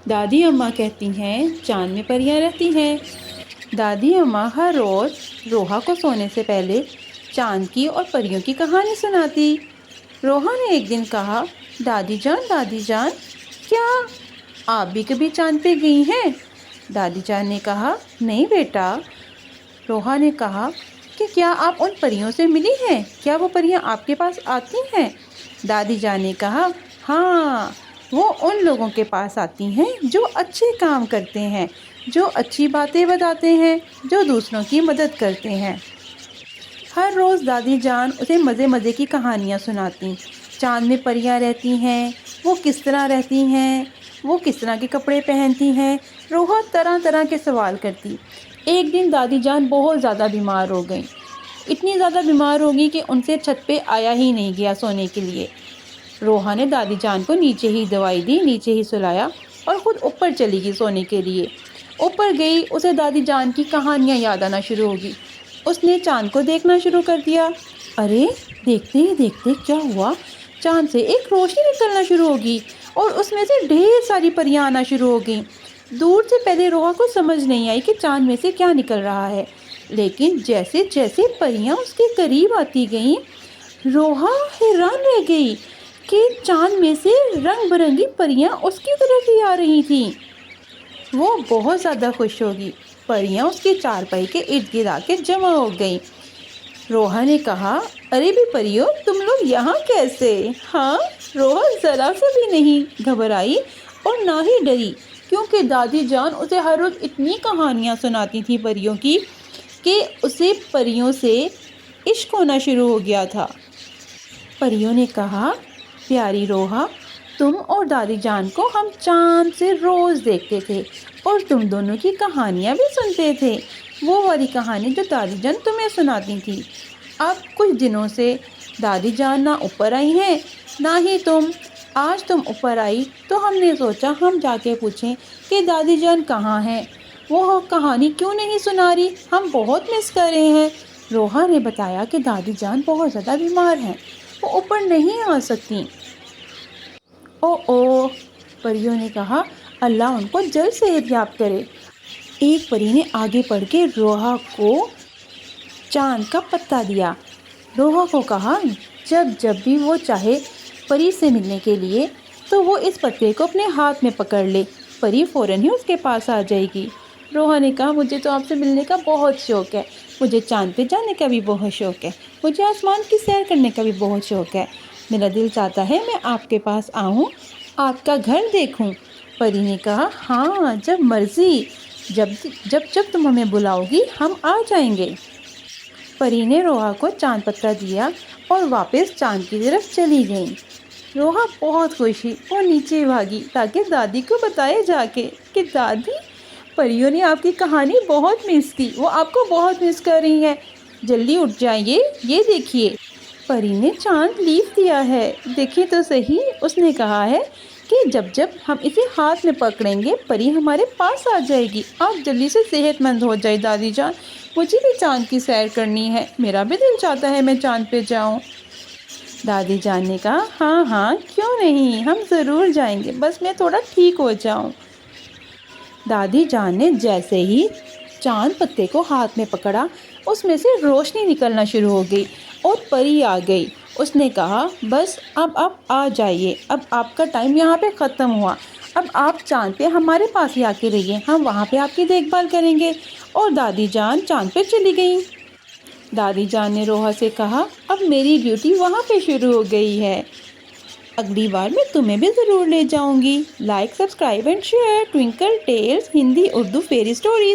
دادی اماں کہتی ہیں چاند میں پریاں رہتی ہیں۔ دادی اماں ہر روز روحا کو سونے سے پہلے چاند کی اور پریوں کی کہانی سناتی۔ روحا نے ایک دن کہا، دادی جان، کیا آپ بھی کبھی چاند پہ گئی ہیں؟ دادی جان نے کہا، نہیں بیٹا۔ روحا نے کہا کہ کیا آپ ان پریوں سے ملی ہیں؟ کیا وہ پریاں آپ کے پاس آتی ہیں؟ دادی جان نے کہا، ہاں، وہ ان لوگوں کے پاس آتی ہیں جو اچھے کام کرتے ہیں، جو اچھی باتیں بتاتے ہیں، جو دوسروں کی مدد کرتے ہیں۔ ہر روز دادی جان اسے مزے کی کہانیاں سناتی۔ چاند میں پریاں رہتی ہیں، وہ کس طرح رہتی ہیں، وہ کس طرح کے کپڑے پہنتی ہیں۔ روحا طرح طرح کے سوال کرتی۔ ایک دن دادی جان بہت زیادہ بیمار ہو گئیں۔ اتنی زیادہ بیمار ہو گئی کہ ان سے چھت پہ آیا ہی نہیں گیا سونے کے لیے۔ روحا نے دادی جان کو نیچے ہی دوائی دی، نیچے ہی سلایا اور خود اوپر چلی گئی سونے کے لیے۔ اوپر گئی، اسے دادی جان کی کہانیاں یاد آنا شروع ہو گئی۔ اس نے چاند کو دیکھنا شروع کر دیا۔ ارے دیکھتے ہی دیکھتے کیا ہوا، چاند سے ایک روشنی نکلنا شروع ہوگی اور اس میں سے ڈھیر ساری پریاں آنا شروع ہو گئیں۔ دور سے پہلے روحا کو سمجھ نہیں آئی کہ چاند میں سے کیا نکل رہا ہے، لیکن جیسے جیسے پریاں اس کے قریب آتی گئیں، روحا حیران رہ گئی کہ چاند میں سے رنگ برنگی پریاں اس کی طرف ہی آ رہی تھیں۔ وہ بہت زیادہ خوش ہوگی۔ پریاں اس کے چارپائی کے ارد گرد آ کے جمع ہو گئیں۔ روحا نے کہا، ارے بھی پریوں، تم لوگ یہاں کیسے؟ ہاں، روحا ذرا سے بھی نہیں گھبرائی اور نہ ہی ڈری، کیونکہ دادی جان اسے ہر روز اتنی کہانیاں سناتی تھی پریوں کی کہ اسے پریوں سے عشق ہونا شروع ہو گیا تھا۔ پریوں نے کہا، پیاری روحا، تم اور دادی جان کو ہم چاند سے روز دیکھتے تھے اور تم دونوں کی کہانیاں بھی سنتے تھے، وہ والی کہانی جو دادی جان تمہیں سناتی تھی۔ اب کچھ دنوں سے دادی جان نہ اوپر آئی ہیں نہ ہی تم۔ آج تم اوپر آئی تو ہم نے سوچا ہم جا کے پوچھیں کہ دادی جان کہاں ہیں، وہ کہانی کیوں نہیں سنا رہی، ہم بہت مس کر رہے ہیں۔ روحا نے بتایا کہ دادی جان بہت زیادہ بیمار ہیں، وہ اوپر نہیں آ سکتی۔ او، پریوں نے کہا، اللہ ان کو جلد صحت یاب کرے۔ ایک پری نے آگے بڑھ کے روحا کو چاند کا پتہ دیا۔ روحا کو کہا، جب بھی وہ چاہے پری سے ملنے کے لیے تو وہ اس پتے کو اپنے ہاتھ میں پکڑ لے، پری فوراً ہی اس کے پاس آ جائے گی۔ روحا نے کہا، مجھے تو آپ سے ملنے کا بہت شوق ہے، مجھے چاند پہ جانے کا بھی بہت شوق ہے، مجھے آسمان کی سیر کرنے کا بھی بہت شوق ہے، میرا دل چاہتا ہے میں آپ کے پاس آؤں، آپ کا گھر دیکھوں۔ پری نے کہا، ہاں، جب مرضی، جب تم ہمیں بلاؤ گی ہم آ جائیں گے۔ پری نے روحا کو چاند پتہ دیا اور واپس چاند کی طرف چلی گئیں۔ روحا بہت خوش ہوئی، وہ نیچے بھاگی تاکہ دادی کو بتائے جا کے کہ دادی، پریوں نے آپ کی کہانی بہت مس کی، وہ آپ کو بہت مس کر رہی ہیں، جلدی اٹھ جائیے، یہ دیکھیے، پری نے چاند لیف دیا ہے، دیکھیں تو صحیح، اس نے کہا ہے کہ جب ہم اسے ہاتھ میں پکڑیں گے پری ہمارے پاس آ جائے گی، آپ جلدی سے صحت مند ہو جائے دادی جان، مجھے بھی چاند کی سیر کرنی ہے، میرا بھی دل چاہتا ہے میں چاند پہ جاؤں۔ دادی جان نے کہا، ہاں، کیوں نہیں، ہم ضرور جائیں گے، بس میں تھوڑا ٹھیک ہو جاؤں۔ دادی جان نے جیسے ہی چاند پتے کو ہاتھ میں پکڑا، اس میں سے روشنی نکلنا شروع ہو گئی اور پری آ گئی۔ اس نے کہا، بس اب آپ آ جائیے، اب آپ کا ٹائم یہاں پہ ختم ہوا، اب آپ چاند پہ ہمارے پاس ہی آ کے رہیے، ہم وہاں پہ آپ کی دیکھ بھال کریں گے۔ اور دادی جان چاند پہ چلی گئیں۔ دادی جان نے روحا سے کہا، اب میری ڈیوٹی وہاں پہ شروع ہو گئی ہے، اگلی بار میں تمہیں بھی ضرور لے جاؤں گی۔ Like, subscribe and share Twinkle Tales Hindi Urdu fairy stories.